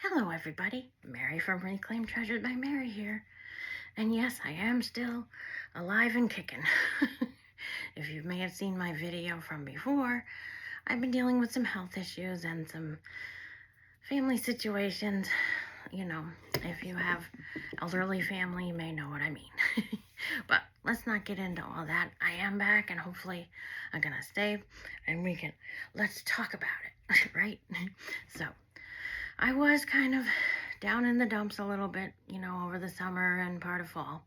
Hello everybody, Mary from Reclaimed Treasures by Mary here. And yes, I am still alive and kicking. If you may have seen my video from before, I've been dealing with some health issues and some family situations. You know, if you have elderly family, you may know what I mean. But let's not get into all that. I am back and hopefully I'm gonna stay and let's talk about it, right? So, I was kind of down in the dumps a little bit, over the summer and part of fall.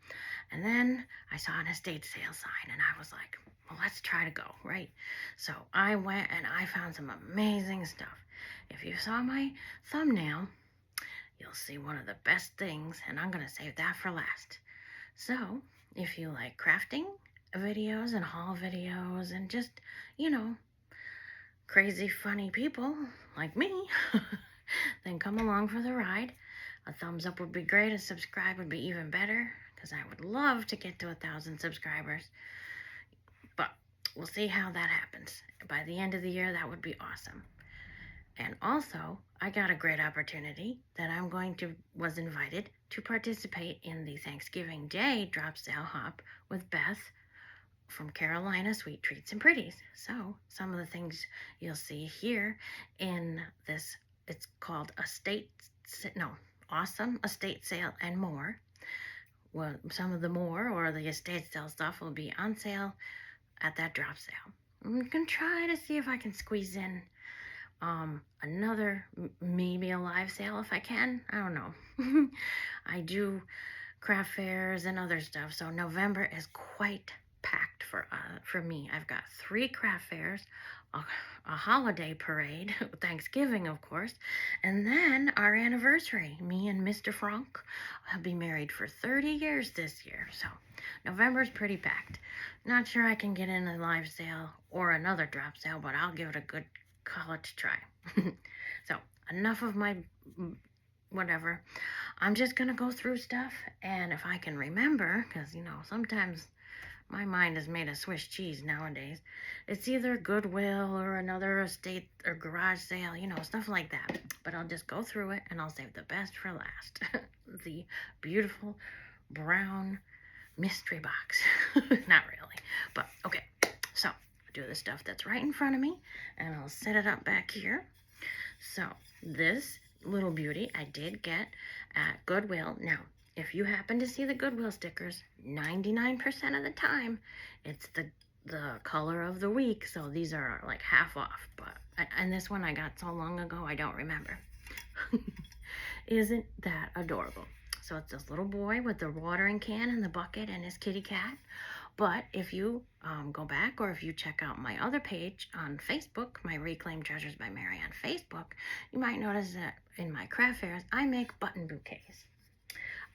And then I saw an estate sale sign and I was like, well, let's try to go, right? So I went and I found some amazing stuff. If you saw my thumbnail, you'll see one of the best things, and I'm going to save that for last. So if you like crafting videos and haul videos and just, crazy, funny people like me, then come along for the ride. A thumbs up would be great. A subscribe would be even better, because I would love to get to 1,000 subscribers. But we'll see how that happens. By the end of the year, that would be awesome. And also, I got a great opportunity that was invited to participate in the Thanksgiving Day drop sale hop with Beth from Carolina Sweet Treats and Pretties. So some of the things you'll see here in this, it's called Awesome Estate Sale and More. Well, some of the more or the estate sale stuff will be on sale at that drop sale. I'm gonna try to see if I can squeeze in another, maybe a live sale if I can. I don't know. I do craft fairs and other stuff, so November is quite packed for me. I've got 3 craft fairs, a holiday parade, Thanksgiving of course, and then our anniversary. Me and Mr. Frank have been married for 30 years this year, so November's pretty packed. Not sure I can get in a live sale or another drop sale, but I'll give it a good college try. So enough of my whatever. I'm just gonna go through stuff, and if I can remember, because sometimes my mind is made of Swiss cheese nowadays. It's either Goodwill or another estate or garage sale, stuff like that. But I'll just go through it and I'll save the best for last. The beautiful brown mystery box. Not really, but okay. So I'll do the stuff that's right in front of me and I'll set it up back here. So this little beauty I did get at Goodwill. Now, if you happen to see the Goodwill stickers, 99% of the time, it's the color of the week. So these are like half off. And this one I got so long ago, I don't remember. Isn't that adorable? So it's this little boy with the watering can and the bucket and his kitty cat. But if you go back, or if you check out my other page on Facebook, my Reclaimed Treasures by Mary on Facebook, you might notice that in my craft fairs, I make button bouquets.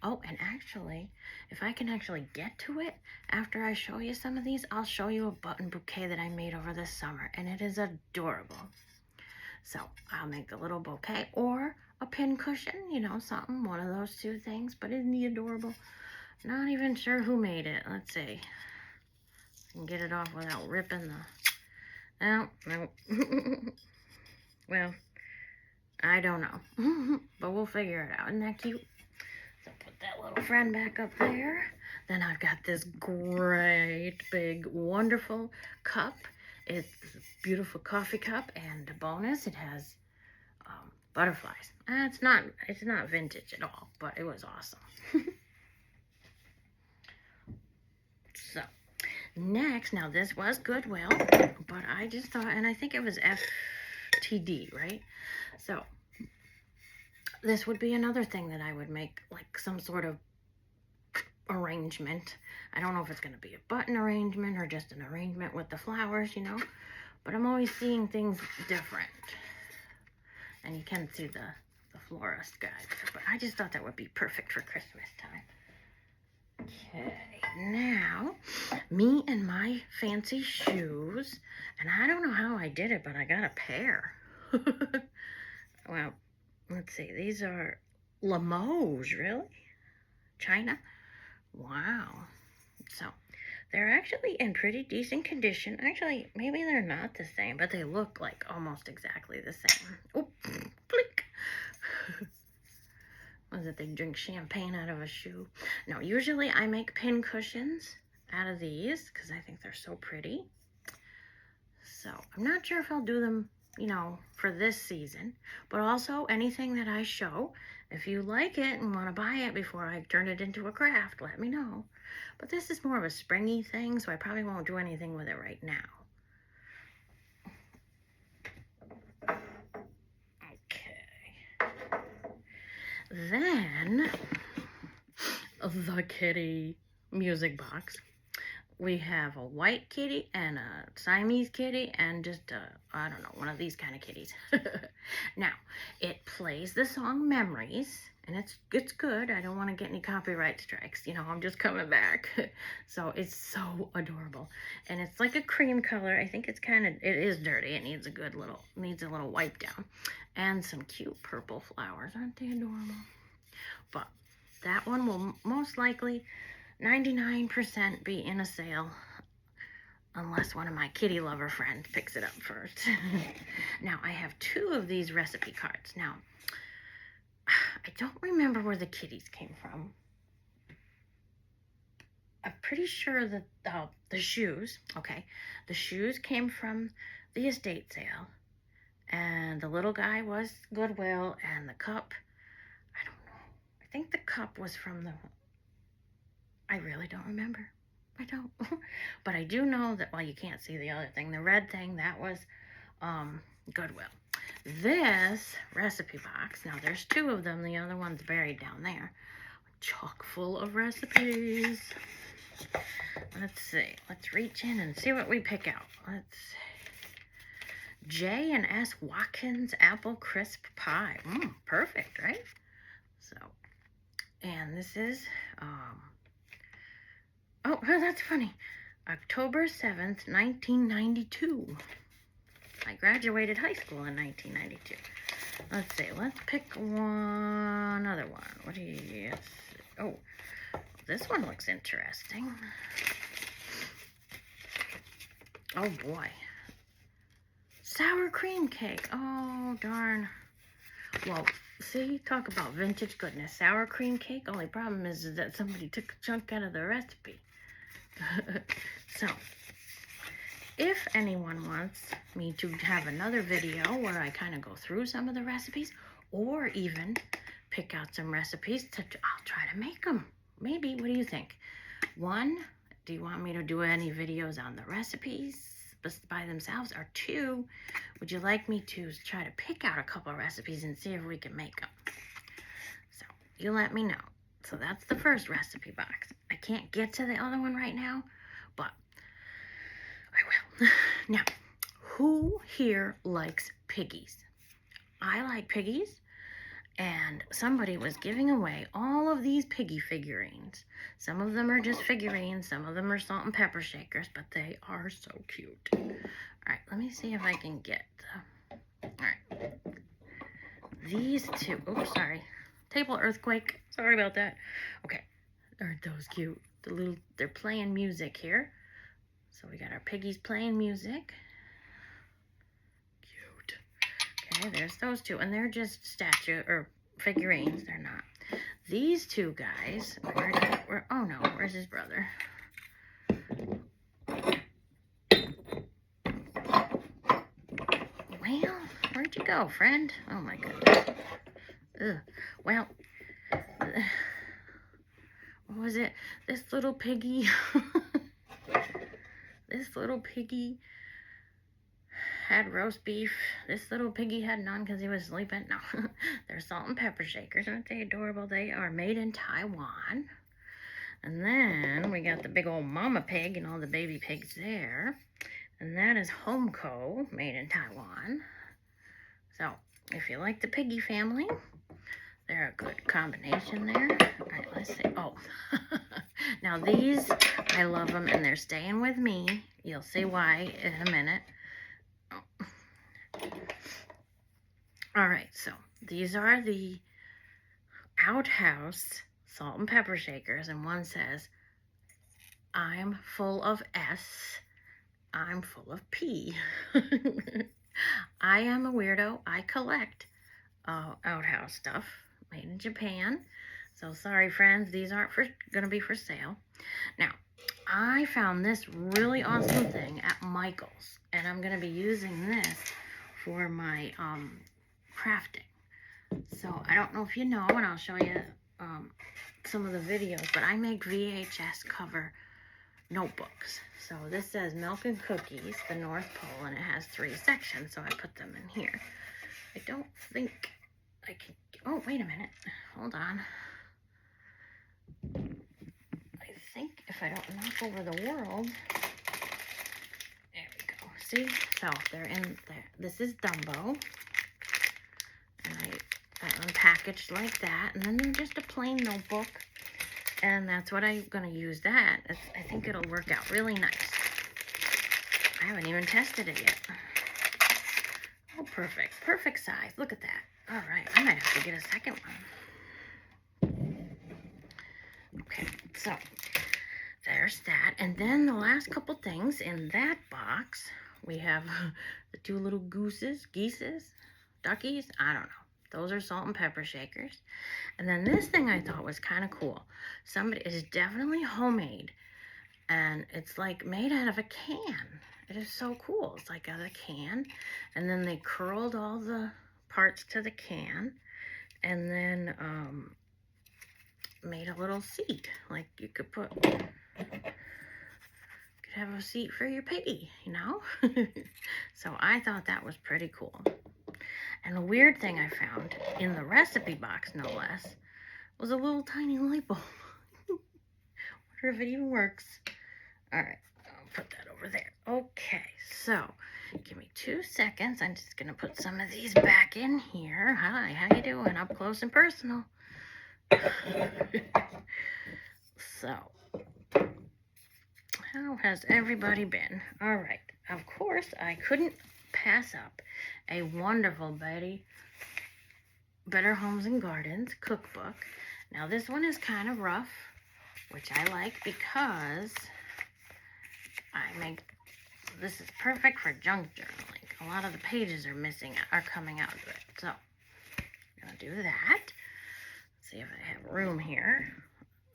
Oh, and actually, if I can actually get to it after I show you some of these, I'll show you a button bouquet that I made over the summer, and it is adorable. So I'll make a little bouquet or a pin cushion, something, one of those 2 things. But isn't he adorable? Not even sure who made it. Let's see. I can get it off without ripping the... No. Well, I don't know. But we'll figure it out. Isn't that cute? So put that little friend back up there. Then I've got this great, big, wonderful cup. It's a beautiful coffee cup, and a bonus, it has butterflies. It's not vintage at all, but it was awesome. So next, now this was Goodwill, but I just thought, and I think it was FTD, right? So this would be another thing that I would make, like some sort of arrangement. I don't know if it's going to be a button arrangement or just an arrangement with the flowers, but I'm always seeing things different. And you can see the florist guide, but I just thought that would be perfect for Christmas time. Okay, now me and my fancy shoes, and I don't know how I did it, but I got a pair. Well, let's see, these are Limoges, really? China? Wow. So they're actually in pretty decent condition. Actually, maybe they're not the same, but they look like almost exactly the same. Oh, blink. Was it they drink champagne out of a shoe? No, usually I make pin cushions out of these because I think they're so pretty. So I'm not sure if I'll do them, you know, for this season, but also anything that I show, if you like it and want to buy it before I turn it into a craft, let me know. But this is more of a springy thing, so I probably won't do anything with it right now. Okay. Then, the kitty music box. We have a white kitty and a Siamese kitty and just I don't know, one of these kind of kitties. Now, it plays the song Memories, and it's good. I don't want to get any copyright strikes. You know, I'm just coming back. So it's so adorable. And it's like a cream color. I think it is dirty. It needs a little wipe down. And some cute purple flowers. Aren't they adorable? But that one will most likely 99% be in a sale unless one of my kitty lover friends picks it up first. Now, I have 2 of these recipe cards. Now, I don't remember where the kitties came from. I'm pretty sure that the shoes, okay, the shoes came from the estate sale, and the little guy was Goodwill, and the cup, I don't know. I think the cup was from I really don't remember. I don't. But I do know that, well, you can't see the other thing. The red thing, that was Goodwill. This recipe box, now there's 2 of them. The other one's buried down there. Chock full of recipes. Let's see. Let's reach in and see what we pick out. Let's see. J and S Watkins Apple Crisp Pie. Perfect, right? So, and this is, oh, that's funny. October 7th, 1992. I graduated high school in 1992. Let's see. Let's pick another one. What do you... Oh, this one looks interesting. Oh, boy. Sour cream cake. Oh, darn. Well, see, talk about vintage goodness. Sour cream cake. Only problem is that somebody took a chunk out of the recipe. So, if anyone wants me to have another video where I kind of go through some of the recipes, or even pick out some recipes, I'll try to make them. Maybe. What do you think? 1, do you want me to do any videos on the recipes by themselves? Or 2, would you like me to try to pick out a couple recipes and see if we can make them? So, you let me know. So that's the first recipe box. I can't get to the other one right now, but I will. Now, who here likes piggies? I like piggies, and somebody was giving away all of these piggy figurines. Some of them are just figurines, some of them are salt and pepper shakers, but they are so cute. All right, let me see if I can get all right. These 2, oops, sorry. Table earthquake. Sorry about that. Okay. Aren't those cute? They're playing music here. So we got our piggies playing music. Cute. Okay, there's those 2. And they're just figurines. They're not. These 2 guys, oh no, where's his brother? Well, where'd you go, friend? Oh my goodness. Ugh. Well, what was it? This little piggy, had roast beef. This little piggy had none because he was sleeping. No, they're salt and pepper shakers. Aren't they adorable? They are made in Taiwan. And then we got the big old mama pig and all the baby pigs there. And that is Homco, made in Taiwan. So, if you like the piggy family, they're a good combination there. All right, let's see. Oh, now these, I love them, and they're staying with me. You'll see why in a minute. Oh. All right, so these are the Outhouse salt and pepper shakers, and one says, I'm full of S, I'm full of P. I am a weirdo. I collect outhouse stuff. made in Japan. So sorry, friends, these aren't going to be for sale. Now, I found this really awesome thing at Michael's, and I'm going to be using this for my crafting. So I don't know if you know, and I'll show you some of the videos, but I make VHS cover notebooks. So this says Milk and Cookies, the North Pole, and it has 3 sections, so I put them in here. I don't think I can, oh, wait a minute, hold on. I think if I don't knock over the world, there we go, see? So they're in there. This is Dumbo, and I unpackaged like that, and then they're just a plain notebook, and that's what I'm going to use that. I think it'll work out really nice. I haven't even tested it yet. Oh, perfect size. Look at that. All right, I might have to get a second one. Okay, so there's that. And then the last couple things in that box, we have the 2 little geeses, duckies, I don't know. Those are salt and pepper shakers. And then this thing I thought was kind of cool. It's definitely homemade, and it's like made out of a can. It is so cool. It's like out of a can, and then they curled all the parts to the can, and then made a little seat. Like you could have a seat for your piggy, you know? So I thought that was pretty cool. And the weird thing I found in the recipe box, no less, was a little tiny light bulb. Wonder if it even works. All right, I'll put that over there. Okay, so give me 2 seconds. I'm just gonna put some of these back in here. Hi, how you doing? Up close and personal. So, how has everybody been? All right, of course, I couldn't pass up a wonderful Better Homes and Gardens cookbook. Now, this one is kind of rough, which I like because this is perfect for junk journaling. A lot of the pages are coming out of it. So, I'm going to do that. See if I have room here.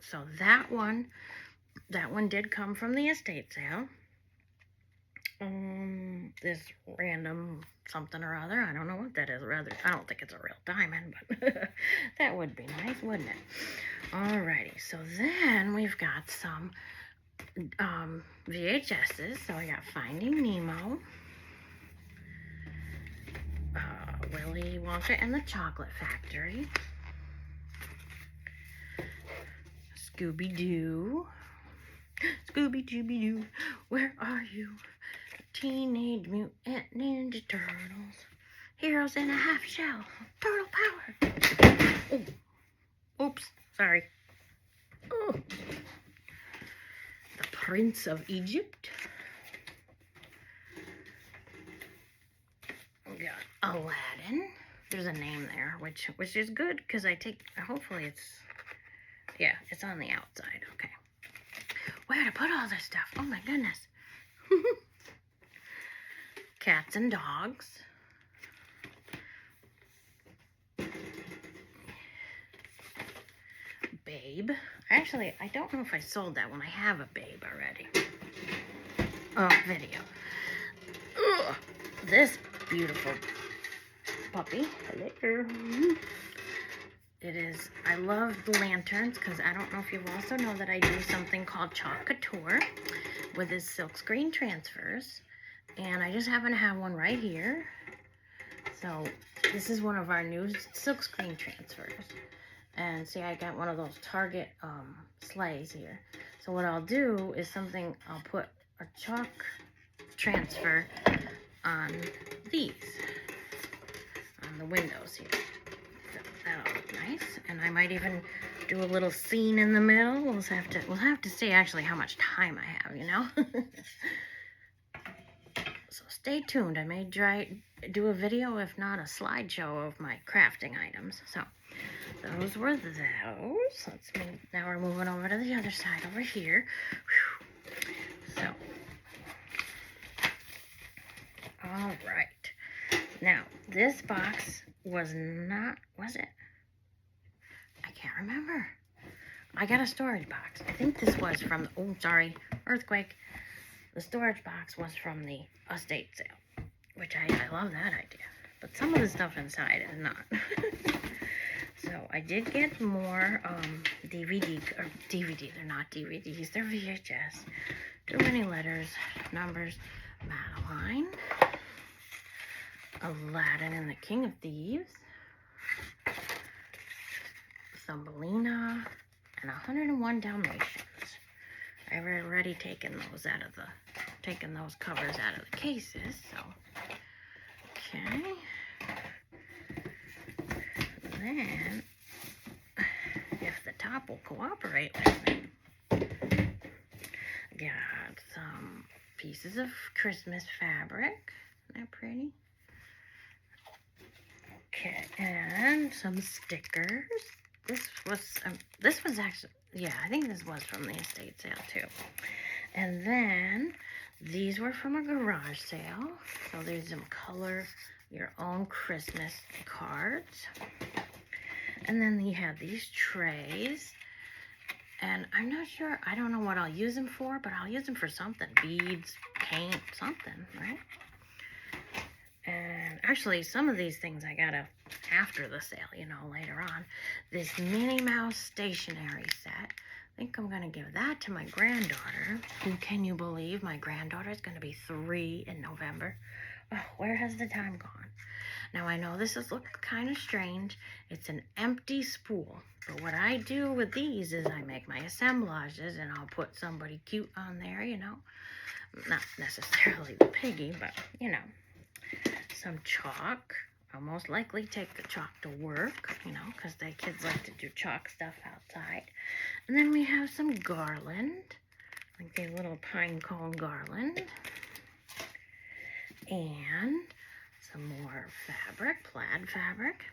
So that one did come from the estate sale. This random something or other. I don't know what that is. I don't think it's a real diamond, but that would be nice, wouldn't it? Alrighty, so then we've got some VHSs. So I got Finding Nemo, Willy Wonka and the Chocolate Factory, Scooby-Doo, Scooby-Dooby-Doo, where are you? Teenage Mutant Ninja Turtles, Heroes in a Half Shell, Turtle Power. Oh, oops, sorry. Oh. The Prince of Egypt. We got Aladdin. There's a name there, which is good because hopefully it's on the outside. Okay. Where to put all this stuff? Oh my goodness. Cats and Dogs. Babe. Actually, I don't know if I sold that one. I have a Babe already. Oh, video. Ugh. This beautiful puppy. Hello. I love the lanterns because I don't know if you also know that I do something called Chalk Couture with his silkscreen transfers. And I just happen to have one right here. So this is one of our new silkscreen transfers. And see, I got one of those Target sleighs here. So what I'll do is I'll put a chalk transfer on these, on the windows here. So that'll look nice. And I might even do a little scene in the middle. We'll have to see actually how much time I have, you know? So stay tuned. I may do a video, if not a slideshow of my crafting items. So those were those. Now we're moving over to the other side over here. Whew. So, all right. Now, this box was it? remember. I got a storage box. I think this was from, oh, sorry, earthquake. The storage box was from the estate sale, which I love that idea. But some of the stuff inside is not. So I did get more DVD, or DVD, they're not DVDs, they're VHS. Too many letters, numbers, Madeline, Aladdin and the King of Thieves, Thumbelina, and 101 Dalmatians. I've already taken those those covers out of the cases, so, okay. Then, if the top will cooperate with me, I got some pieces of Christmas fabric. Isn't that pretty? Okay, and some stickers. This was actually, yeah, I think this was from the estate sale too. And then these were from a garage sale. So there's some color your own Christmas cards. And then you have these trays. And I'm not sure, I don't know what I'll use them for, but I'll use them for something. Beads, paint, something, right? And actually, some of these things I got after the sale, you know, later on. This Minnie Mouse stationery set. I think I'm going to give that to my granddaughter. Who can you believe? My granddaughter is going to be 3 in November. Oh, where has the time gone? Now, I know this looks kind of strange. It's an empty spool. But what I do with these is I make my assemblages, and I'll put somebody cute on there, you know. Not necessarily the piggy, but, you know. Some chalk. I'll most likely take the chalk to work, you know, because the kids like to do chalk stuff outside. And then we have some garland, like a little pine cone garland. And some more fabric, plaid fabric.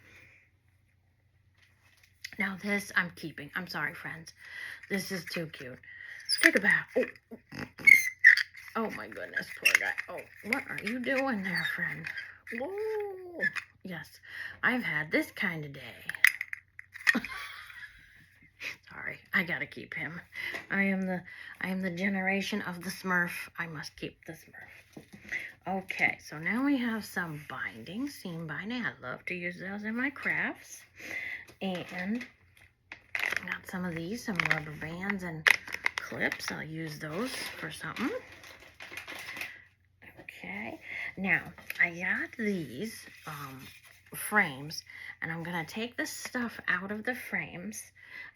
Now this I'm keeping. I'm sorry, friends. This is too cute. Take a bath. Oh, oh my goodness, poor guy. Oh, what are you doing there, friend? Whoa. Yes, I've had this kind of day. Sorry, I gotta keep him. I am the generation of the Smurf. I must keep the Smurf. Okay, so now we have some binding, seam binding. I love to use those in my crafts. And got some of these, some rubber bands and clips. I'll use those for something. Okay, now I got these frames, and I'm gonna take the stuff out of the frames,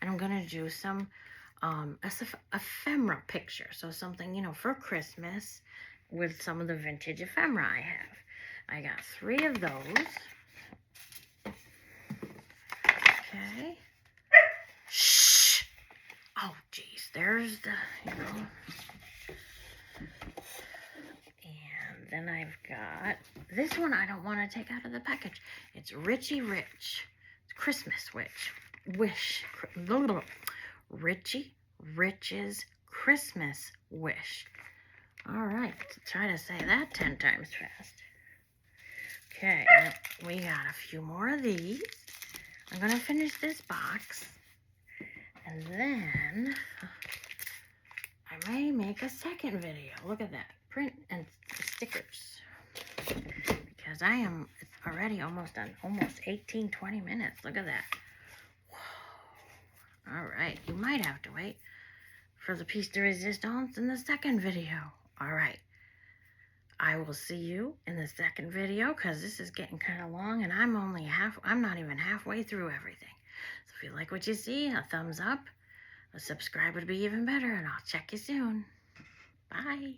and I'm gonna do some ephemera picture. So something, you know, for Christmas with some of the vintage ephemera I have. I got 3 of those. Okay. Shh. Oh, geez. There's the, you know. And then I've got this one I don't want to take out of the package. It's Richie Rich. Christmas Wish. Richie Rich's Christmas Wish. All right. Try to say that 10 times fast. Okay. We got a few more of these. I'm going to finish this box. And then I may make a second video. Look at that. Print and stickers. Because I am already almost done. Almost 18, 20 minutes. Look at that. Whoa. All right. You might have to wait for the piece de resistance in the second video. All right. I will see you in the second video because this is getting kind of long and I'm not even halfway through everything. So if you like what you see, a thumbs up, a subscribe would be even better, and I'll check you soon. Bye.